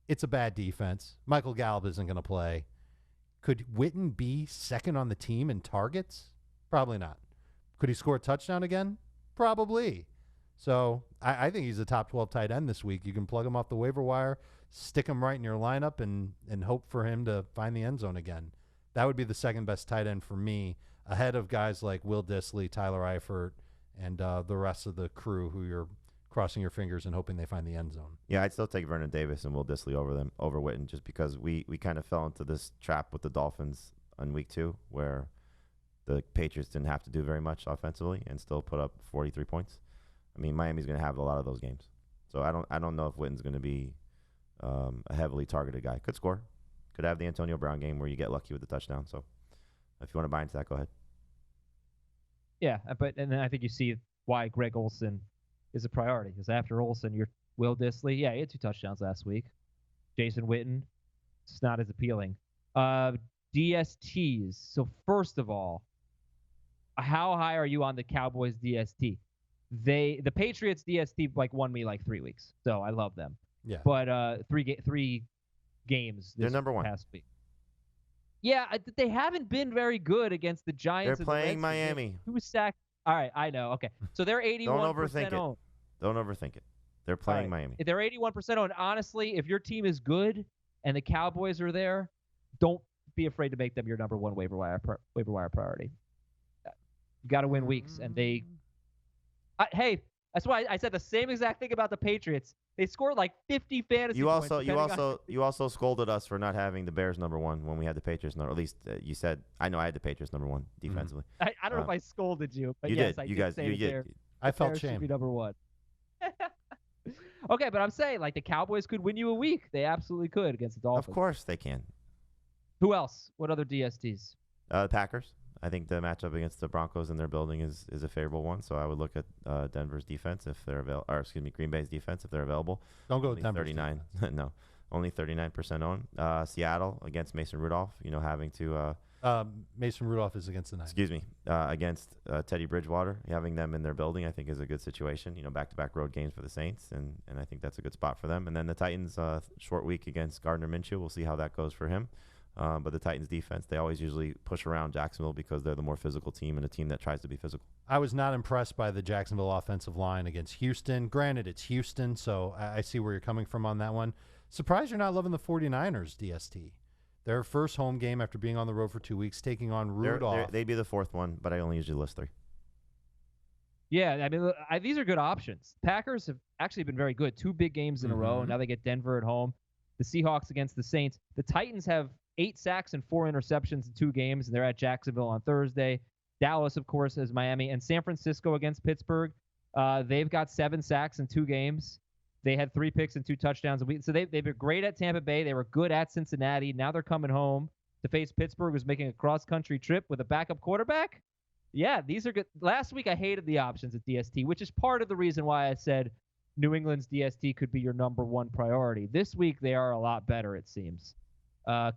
C: It's a bad defense. Michael Gallup isn't going to play. Could Witten be second on the team in targets? Probably not. Could he score a touchdown again? Probably. So I think he's a top 12 tight end this week. You can plug him off the waiver wire, stick him right in your lineup, and hope for him to find the end zone again. That would be the second best tight end for me, ahead of guys like Will Dissly, Tyler Eifert, and the rest of the crew who you're crossing your fingers and hoping they find the end zone.
B: Yeah, I'd still take Vernon Davis and Will Dissly over Witten, just because we kind of fell into this trap with the Dolphins on week 2 where the Patriots didn't have to do very much offensively and still put up 43 points. I mean, Miami's going to have a lot of those games. So I don't know if Witten's going to be a heavily targeted guy. Could score. Could have the Antonio Brown game where you get lucky with the touchdown. So if you want to buy into that, go ahead.
A: Yeah, and then I think you see why Greg Olsen is a priority, because after Olsen, you're Will Dissly. Yeah, he had 2 touchdowns last week. Jason Witten, it's not as appealing. DSTs. So first of all, how high are you on the Cowboys DST? The Patriots DST won me 3 weeks, so I love them.
C: Yeah.
A: But 3 games this
B: They're number 1
A: past week. Yeah, they haven't been very good against the Giants.
B: They're playing Miami.
A: Who sacked? All right, I know. Okay, so they're 81% owned.
B: Don't overthink it. They're playing Miami.
A: They're 81% owned. Honestly, if your team is good and the Cowboys are there, don't be afraid to make them your number 1 waiver wire priority. You got to win weeks, and hey, that's why I said the same exact thing about the Patriots. They scored 50 fantasy points.
B: You also scolded us for not having the Bears number 1 when we had the Patriots number. At least you said, I know I had the Patriots number 1 defensively.
A: I don't know if I scolded you, but
B: you
A: yes,
B: did.
A: I did say that
C: I felt
A: Bears
C: shame.
A: should be number 1. Okay, but I'm saying the Cowboys could win you a week. They absolutely could against the Dolphins.
B: Of course they can.
A: Who else? What other DSTs?
B: The Packers. I think the matchup against the Broncos in their building is a favorable one. So I would look at Denver's defense if they're available, or Green Bay's defense if they're available.
C: Don't go with Denver's
B: 39. No, only 39% owned. Seattle against Mason Rudolph. Having to.
C: Mason Rudolph is against the Niners.
B: Excuse me, against Teddy Bridgewater. Having them in their building, I think, is a good situation. Back-to-back road games for the Saints, and I think that's a good spot for them. And then the Titans, short week against Gardner Minshew. We'll see how that goes for him. But the Titans defense, they always usually push around Jacksonville because they're the more physical team and a team that tries to be physical.
C: I was not impressed by the Jacksonville offensive line against Houston. Granted, it's Houston, so I see where you're coming from on that one. Surprised you're not loving the 49ers DST. Their first home game after being on the road for 2 weeks, taking on Rudolph.
B: They'd be the 4th one, but I only usually list 3.
A: Yeah, I mean, these are good options. Packers have actually been very good. 2 big games in a row. Now they get Denver at home. The Seahawks against the Saints. The Titans have 8 sacks and 4 interceptions in 2 games, and they're at Jacksonville on Thursday. Dallas, of course, is Miami. And San Francisco against Pittsburgh. They've got 7 sacks in 2 games. They had 3 picks and 2 touchdowns. So they've been great at Tampa Bay. They were good at Cincinnati. Now they're coming home to face Pittsburgh, who's making a cross-country trip with a backup quarterback. Yeah, these are good. Last week I hated the options at DST, which is part of the reason why I said New England's DST could be your number 1 priority. This week they are a lot better, it seems.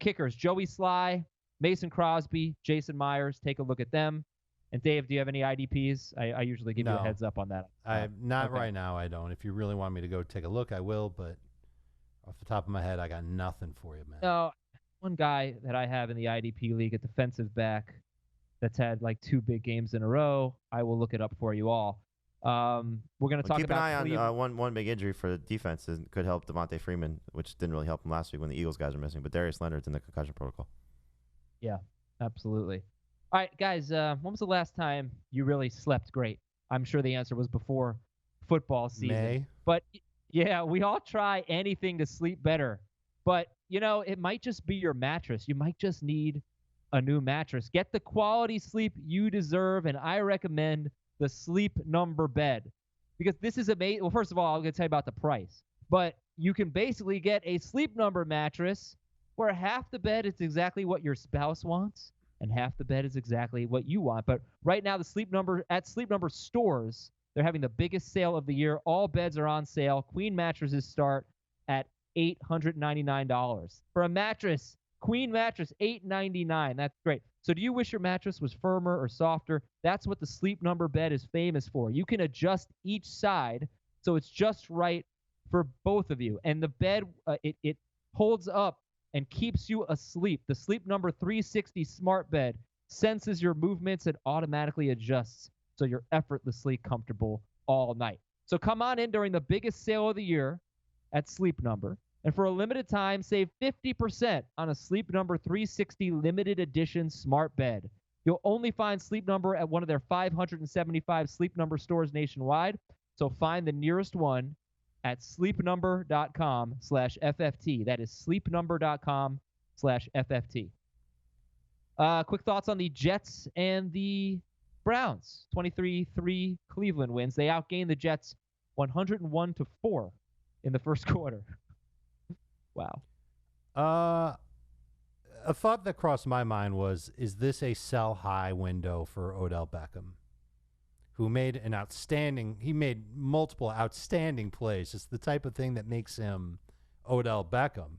A: Kickers, Joey Sly, Mason Crosby, Jason Myers. Take a look at them. And Dave, do you have any IDPs? I usually give you a heads up on that.
C: Not right now, I don't. If you really want me to go take a look, I will. But off the top of my head, I got nothing for you, man.
A: No, one guy that I have in the IDP league, a defensive back that's had 2 big games in a row. I will look it up for you all. We're going to talk
B: keep
A: about
B: an eye on one big injury for the defense could help Devontae Freeman, which didn't really help him last week when the Eagles guys are missing. But Darius Leonard's in the concussion protocol.
A: Yeah, absolutely. All right, guys, when was the last time you really slept great? I'm sure the answer was before football season.
C: May.
A: But, yeah, we all try anything to sleep better. But, it might just be your mattress. You might just need a new mattress. Get the quality sleep you deserve, and I recommend the Sleep Number bed. Because this is amazing. Well, first of all, I'm going to tell you about the price. But you can basically get a Sleep Number mattress where half the bed is exactly what your spouse wants, and half the bed is exactly what you want. But right now, at Sleep Number stores, they're having the biggest sale of the year. All beds are on sale. Queen mattresses start at $899. For a mattress, queen mattress, $899. That's great. So do you wish your mattress was firmer or softer? That's what the Sleep Number bed is famous for. You can adjust each side so it's just right for both of you. And the bed, it holds up and keeps you asleep. The Sleep Number 360 smart bed senses your movements and automatically adjusts so you're effortlessly comfortable all night. So come on in during the biggest sale of the year at Sleep Number. And for a limited time, save 50% on a Sleep Number 360 limited edition smart bed. You'll only find Sleep Number at one of their 575 Sleep Number stores nationwide. So find the nearest one at sleepnumber.com/FFT. That is sleepnumber.com/FFT. Quick thoughts on the Jets and the Browns. 23-3 Cleveland wins. They outgained the Jets 101-4 in the first quarter. Wow.
C: A thought that crossed my mind was, is this a sell high window for Odell Beckham, who made multiple outstanding plays. It's the type of thing that makes him Odell Beckham.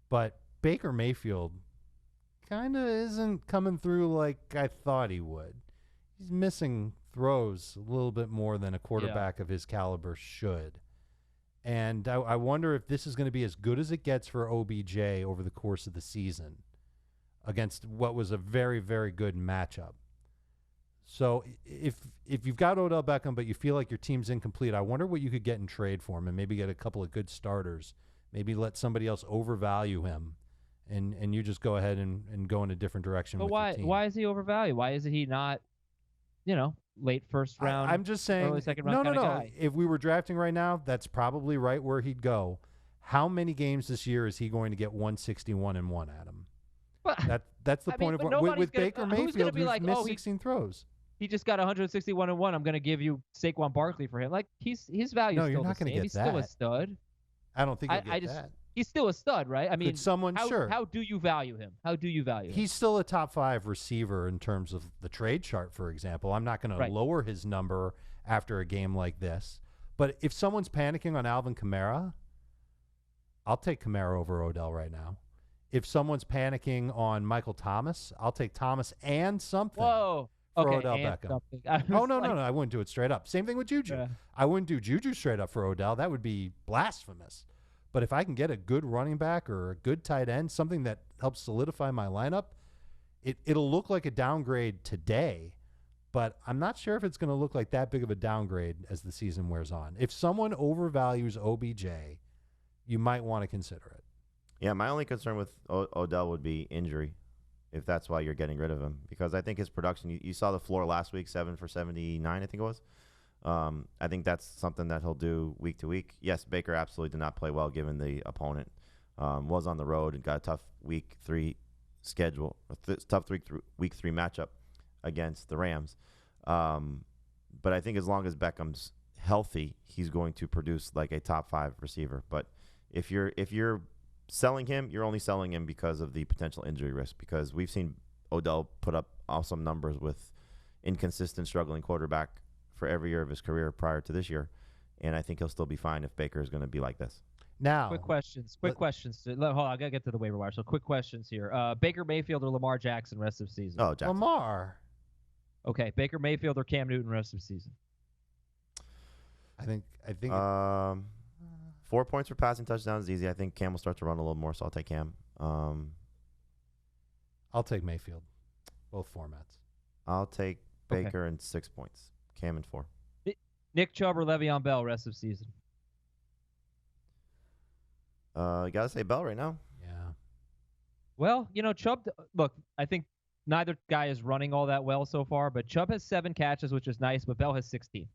C: But Baker Mayfield kind of isn't coming through like I thought he would. He's missing throws a little bit more than a quarterback of his caliber should. And I wonder if this is going to be as good as it gets for OBJ over the course of the season against what was a very, very good matchup. So if you've got Odell Beckham but you feel like your team's incomplete, I wonder what you could get in trade for him and maybe get a couple of good starters. Maybe let somebody else overvalue him and you just go ahead and go in a different direction with your team.
A: Why is he overvalued? Why is he not, late first round?
C: I'm just saying,
A: early second round guy?
C: If we were drafting right now, that's probably right where he'd go. How many games this year is he going to get 161-1, Adam? That's the point of with Baker Mayfield, who's missed 16 throws.
A: He just got 161-1. I'm going to give you Saquon Barkley for him. Like his value.
C: No,
A: is
C: you're
A: still
C: not
A: the
C: going
A: same.
C: to get
A: He's
C: that.
A: still a stud.
C: I don't think you'll get that.
A: He's still a stud, right? I mean,
C: Sure.
A: How do you value him?
C: He's still a top 5 receiver in terms of the trade chart, for example. I'm not going to lower his number after a game like this. But if someone's panicking on Alvin Kamara, I'll take Kamara over Odell right now. If someone's panicking on Michael Thomas, I'll take Thomas and something for Odell Beckham. No. I wouldn't do it straight up. Same thing with Juju.
A: Yeah.
C: I wouldn't do Juju straight up for Odell. That would be blasphemous. But if I can get a good running back or a good tight end, something that helps solidify my lineup, it'll look like a downgrade today, but I'm not sure if it's going to look like that big of a downgrade as the season wears on. If someone overvalues OBJ, you might want to consider it.
B: Yeah, my only concern with Odell would be injury, if that's why you're getting rid of him, because I think his production, you saw the floor last week, 7 for 79, I think it was. I think that's something that he'll do week to week. Yes, Baker absolutely did not play well given the opponent. Was on the road and got a tough week 3 schedule, week 3 matchup against the Rams. But I think as long as Beckham's healthy, he's going to produce like a top 5 receiver. But if you're selling him, you're only selling him because of the potential injury risk, because we've seen Odell put up awesome numbers with inconsistent, struggling quarterback for every year of his career prior to this year, and I think he'll still be fine if Baker is going to be like this.
A: Now, quick questions. Hold on, I gotta get to the waiver wire. So, quick questions here: Baker Mayfield or Lamar Jackson rest of season?
B: Oh, Jackson.
C: Lamar.
A: Okay, Baker Mayfield or Cam Newton rest of season?
C: I think.
B: 4 points for passing touchdowns is easy. I think Cam will start to run a little more, so I'll take Cam.
C: I'll take Mayfield. Both formats.
B: I'll take Baker and 6 points. Cam and 4.
A: Nick Chubb or Le'Veon Bell rest of season?
B: You got to say Bell right now.
C: Yeah.
A: Well, Chubb, look, I think neither guy is running all that well so far, but Chubb has 7 catches, which is nice, but Bell has 16,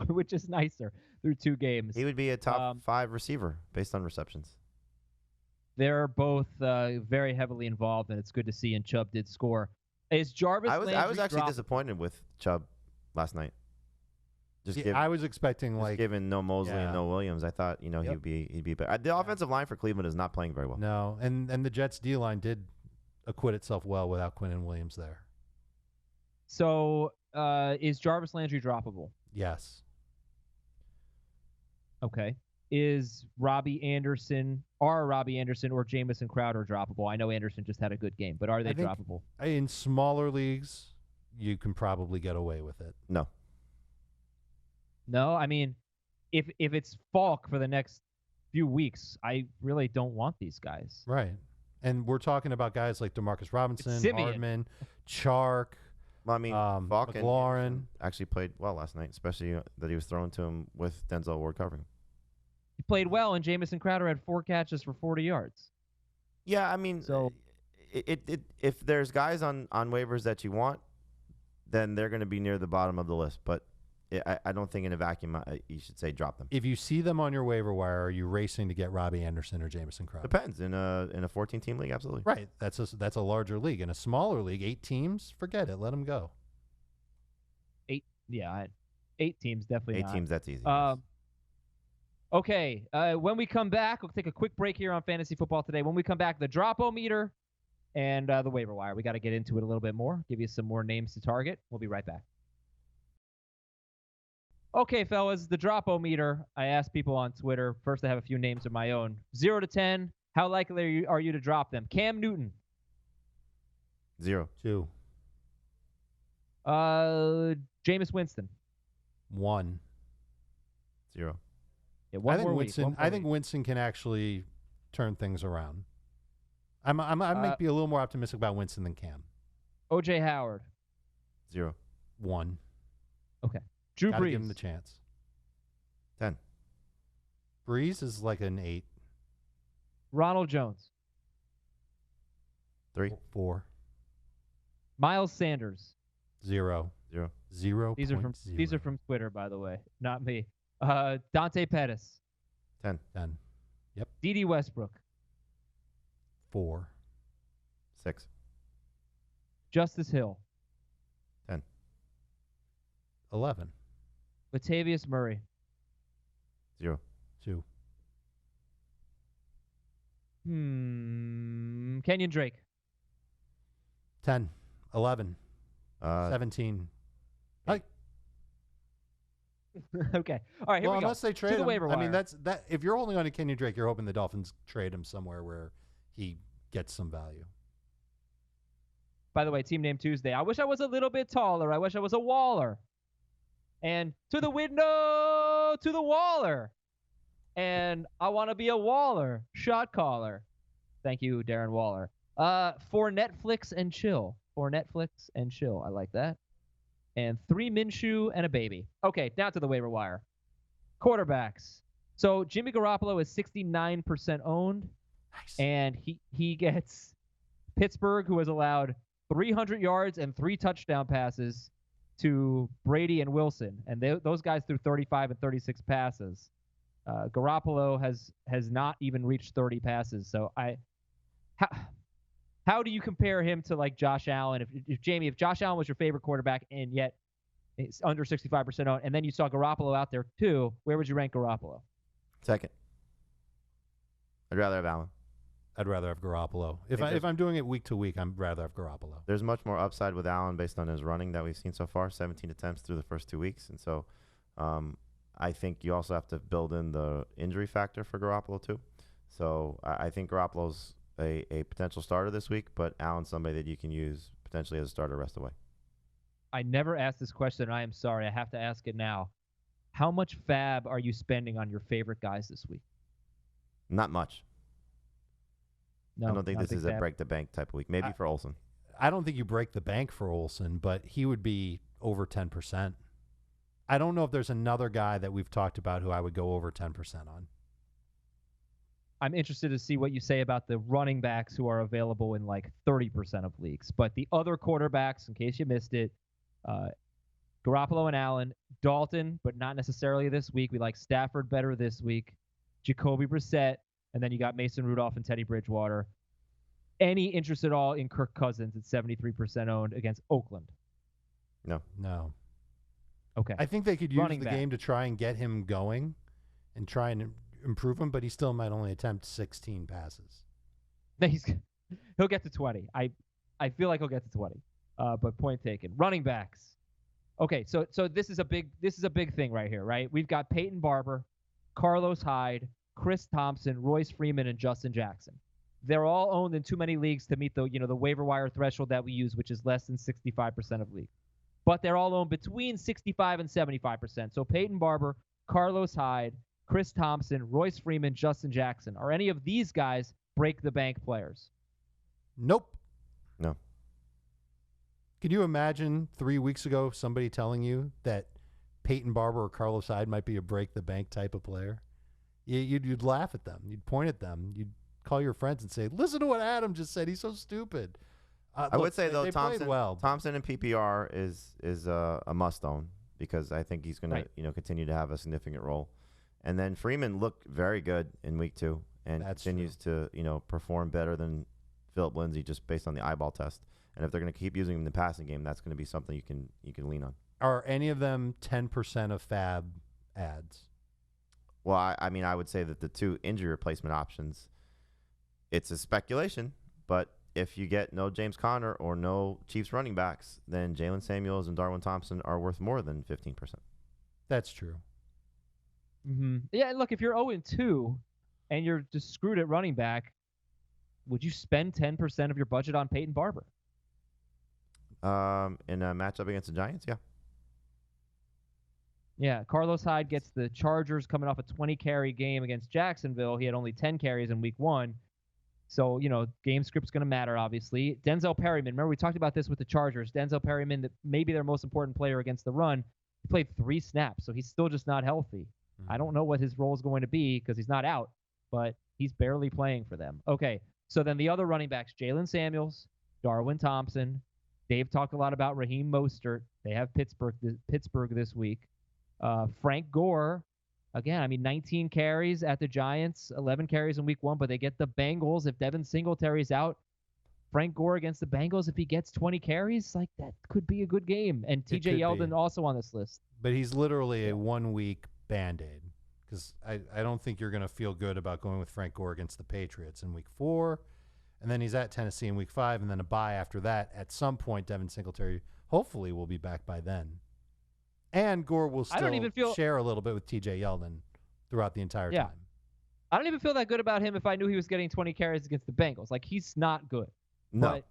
A: which is nicer through 2 games.
B: He would be a top 5 receiver based on receptions.
A: They're both very heavily involved, and it's good to see, and Chubb did score. Is Jarvis Landry
B: I was actually disappointed with Chubb last night.
C: I was expecting
B: given no Mosley and no Williams, I thought he'd be better. The offensive line for Cleveland is not playing very well.
C: No, and the Jets D line did acquit itself well without Quinnen Williams there.
A: So is Jarvis Landry droppable?
C: Yes.
A: Okay. Is Robbie Anderson or Jamison Crowder droppable? I know Anderson just had a good game, but are they droppable?
C: In smaller leagues, you can probably get away with it.
A: No, I mean, if it's Falk for the next few weeks, I really don't want these guys.
C: Right. And we're talking about guys like Demarcus Robinson, Hardman, Chark.
B: Well, I mean, Falk and
C: McLaurin.
B: Anderson actually played well last night, especially that he was thrown to him with Denzel Ward covering him.
A: He played well, and Jamison Crowder had 4 catches for 40 yards.
B: Yeah, I mean,
A: So
B: if there's guys on waivers that you want, then they're going to be near the bottom of the list. But I don't think in a vacuum you should say drop them.
C: If you see them on your waiver wire, are you racing to get Robbie Anderson or Jamison Crowder?
B: Depends. In a 14-team league, absolutely.
C: Right. That's a larger league. In a smaller league, 8 teams, forget it. Let them go.
A: 8 teams, definitely
B: 8
A: not.
B: teams, that's easy.
A: Okay, when we come back, we'll take a quick break here on Fantasy Football Today. When we come back, the Dropometer and the waiver wire. We got to get into it a little bit more, give you some more names to target. We'll be right back. Okay, fellas, the Dropometer. I asked people on Twitter. First, I have a few names of my own. 0 to 10, how likely are you to drop them? Cam Newton.
B: 0.
C: 2.
A: Jameis Winston.
C: 1.
B: 0.
A: Yeah,
C: I think Winston can actually turn things around. I might be a little more optimistic about Winston than Cam.
A: O.J. Howard.
B: 0.
C: 1.
A: Okay. Drew
C: Gotta
A: Brees.
C: give him the chance.
B: 10.
C: Brees is like an 8.
A: Ronald Jones.
B: 3.
C: 4.
A: Miles Sanders.
C: 0.
B: 0.
C: 0.
A: These are from Twitter, by the way, not me. Dante Pettis.
B: 10.
C: 10. Yep.
A: D.D. Westbrook.
C: 4.
B: 6.
A: Justice Hill.
B: 10.
C: 11.
A: Latavius Murray.
B: 0.
C: 2.
A: Kenyon Drake.
C: 10. 11. 17.
A: Okay. All right, here we go.
C: Unless they trade
A: to the
C: him.
A: waiver wire.
C: I mean, that's that. If you're holding on to Kenyon Drake, you're hoping the Dolphins trade him somewhere where he gets some value.
A: By the way, Team Name Tuesday. I wish I was a little bit taller. I wish I was a Waller. And to the window, to the Waller. And I want to be a Waller shot caller. Thank you, Darren Waller. For Netflix and chill. For Netflix and chill. I like that. And 3 Minshew and a baby. Okay, now to the waiver wire. Quarterbacks. So Jimmy Garoppolo is 69% owned.
C: Nice.
A: And he gets Pittsburgh, who has allowed 300 yards and 3 touchdown passes to Brady and Wilson. And those guys threw 35 and 36 passes. Garoppolo has not even reached 30 passes. So how do you compare him to like Josh Allen? If Josh Allen was your favorite quarterback and yet it's under 65% owned, and then you saw Garoppolo out there too, where would you rank Garoppolo?
B: 2nd. I'd rather have Allen.
C: I'd rather have Garoppolo. If I'm doing it week to week, I'd rather have Garoppolo.
B: There's much more upside with Allen based on his running that we've seen so far, 17 attempts through the first 2 weeks. And so I think you also have to build in the injury factor for Garoppolo too. So I think Garoppolo's a potential starter this week, but Allen's somebody that you can use potentially as a starter the rest of the way.
A: I never asked this question, and I am sorry. I have to ask it now. How much fab are you spending on your favorite guys this week?
B: Not much.
A: No,
B: I don't think this is a break the bank type of week. Maybe for Olsen.
C: I don't think you break the bank for Olsen, but he would be over 10%. I don't know if there's another guy that we've talked about who I would go over 10% on.
A: I'm interested to see what you say about the running backs who are available in like 30% of leagues. But the other quarterbacks, in case you missed it, Garoppolo and Allen, Dalton, but not necessarily this week. We like Stafford better this week. Jacoby Brissett, and then you got Mason Rudolph and Teddy Bridgewater. Any interest at all in Kirk Cousins at 73% owned against Oakland?
C: No.
A: Okay.
C: I think they could use the game to try and get him going and try and improve him, but he still might only attempt 16 passes.
A: He'll get to 20. I feel like he'll get to 20. But point taken. Running backs. Okay, so this is a big thing right here, right? We've got Peyton Barber, Carlos Hyde, Chris Thompson, Royce Freeman, and Justin Jackson. They're all owned in too many leagues to meet the waiver wire threshold that we use, which is less than 65% of leagues. But they're all owned between 65 and 75%. So Peyton Barber, Carlos Hyde, Chris Thompson, Royce Freeman, Justin Jackson. Are any of these guys break the bank players?
C: Nope.
B: No.
C: Could you imagine 3 weeks ago somebody telling you that Peyton Barber or Carlos Hyde might be a break-the-bank type of player? You'd laugh at them. You'd point at them. You'd call your friends and say, listen to what Adam just said. He's so stupid.
B: I would say, though,
C: they
B: Thompson,
C: played well.
B: Thompson in PPR is a must-own because I think he's going to continue to have a significant role. And then Freeman looked very good in week 2 and continues to perform better than Phillip Lindsay just based on the eyeball test. And if they're going to keep using him in the passing game, that's going to be something you can lean on.
C: Are any of them 10% of fab ads?
B: Well, I would say that the 2 injury replacement options, it's a speculation, but if you get no James Conner or no Chiefs running backs, then Jaylen Samuels and Darwin Thompson are worth more than 15%.
C: That's true.
A: Mm-hmm. Yeah, look, if you're 0-2 and you're just screwed at running back, would you spend 10% of your budget on Peyton Barber?
B: In a matchup against the Giants, yeah.
A: Yeah, Carlos Hyde gets the Chargers coming off a 20-carry game against Jacksonville. He had only 10 carries in week 1. So, game script's going to matter, obviously. Denzel Perryman, remember we talked about this with the Chargers. Denzel Perryman, that maybe their most important player against the run, he played 3 snaps, so he's still just not healthy. I don't know what his role is going to be because he's not out, but he's barely playing for them. Okay, so then the other running backs, Jaylen Samuels, Darwin Thompson. Dave talked a lot about Raheem Mostert. They have Pittsburgh this week. Frank Gore, again, 19 carries at the Giants, 11 carries in week 1, but they get the Bengals. If Devin Singletary's out, Frank Gore against the Bengals, if he gets 20 carries, that could be a good game. And TJ Yeldon also on this list.
C: But he's literally a 1-week Band-Aid because I don't think you're going to feel good about going with Frank Gore against the Patriots in week 4. And then he's at Tennessee in week 5, and then a bye after that. At some point, Devin Singletary hopefully will be back by then. And Gore will still share a little bit with TJ Yeldon throughout the entire time.
A: I don't even feel that good about him if I knew he was getting 20 carries against the Bengals. He's not good.
B: No.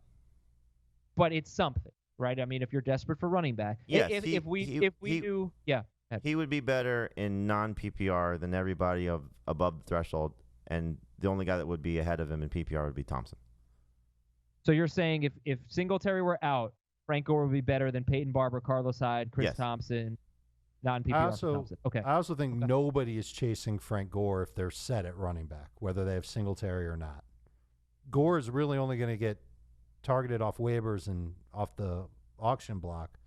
A: But it's something, right? If you're desperate for running back.
B: Yes,
A: if we do, yeah.
B: He would be better in non-PPR than everybody above the threshold, and the only guy that would be ahead of him in PPR would be Thompson.
A: So you're saying if Singletary were out, Frank Gore would be better than Peyton Barber, Carlos Hyde, Chris Thompson, non-PPR for Thompson. Okay.
C: I also think nobody is chasing Frank Gore if they're set at running back, whether they have Singletary or not. Gore is really only going to get targeted off waivers and off the auction block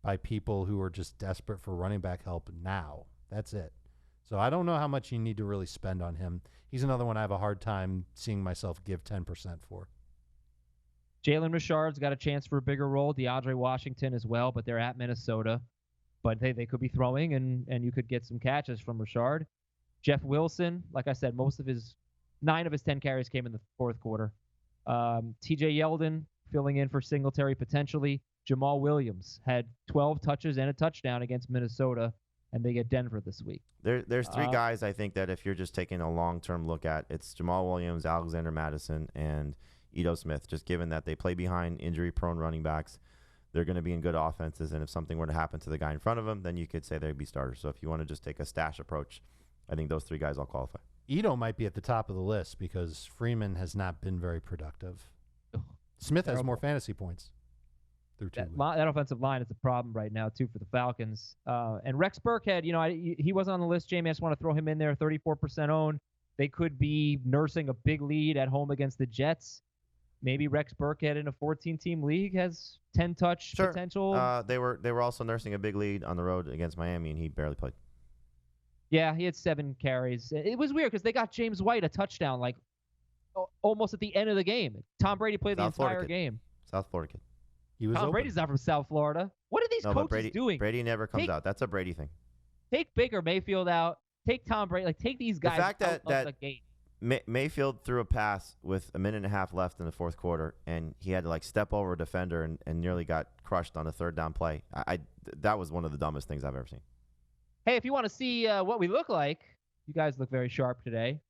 C: by people who are just desperate for running back help now. That's it. So I don't know how much you need to really spend on him. He's another one I have a hard time seeing myself give 10% for.
A: Jalen Richard's got a chance for a bigger role. DeAndre Washington as well, but they're at Minnesota. But they could be throwing, and you could get some catches from Richard. Jeff Wilson, like I said, 9 of his 10 carries came in the 4th quarter. TJ Yeldon filling in for Singletary potentially. Jamal Williams had 12 touches and a touchdown against Minnesota, and they get Denver this week.
B: There's 3 guys I think that if you're just taking a long-term look at, it's Jamal Williams, Alexander Madison, and Ito Smith, just given that they play behind injury-prone running backs. They're going to be in good offenses, and if something were to happen to the guy in front of them, then you could say they'd be starters. So if you want to just take a stash approach, I think those 3 guys all qualify.
C: Ito might be at the top of the list because Freeman has not been very productive. Smith has more fantasy points through 2 weeks.
A: That offensive line is a problem right now, too, for the Falcons. And Rex Burkhead, he wasn't on the list, Jamie. I just want to throw him in there, 34% owned. They could be nursing a big lead at home against the Jets. Maybe Rex Burkhead in a 14-team league has 10-touch potential.
B: They were also nursing a big lead on the road against Miami, and he barely played.
A: Yeah, he had 7 carries. It was weird because they got James White a touchdown almost at the end of the game. Tom Brady played the entire game.
B: South Florida kid.
A: Tom Brady's not from South Florida. What are these coaches doing?
B: Brady never comes out. That's a Brady thing.
A: Take Baker Mayfield out. Take Tom Brady. Take these guys out of the game.
B: Mayfield threw a pass with a minute and a half left in the 4th quarter, and he had to step over a defender and nearly got crushed on a 3rd down play. That was one of the dumbest things I've ever seen.
A: Hey, if you want to see what we look like, you guys look very sharp today.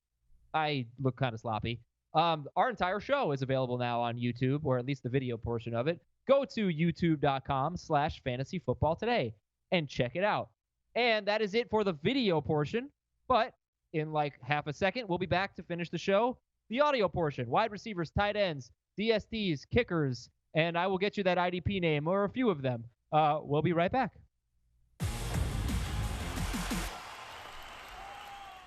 A: I look kind of sloppy. Our entire show is available now on YouTube, or at least the video portion of it. Go to youtube.com/fantasyfootballtoday and check it out. And that is it for the video portion. But in half a second, we'll be back to finish the show. The audio portion, wide receivers, tight ends, DSTs, kickers, and I will get you that IDP name or a few of them. We'll be right back.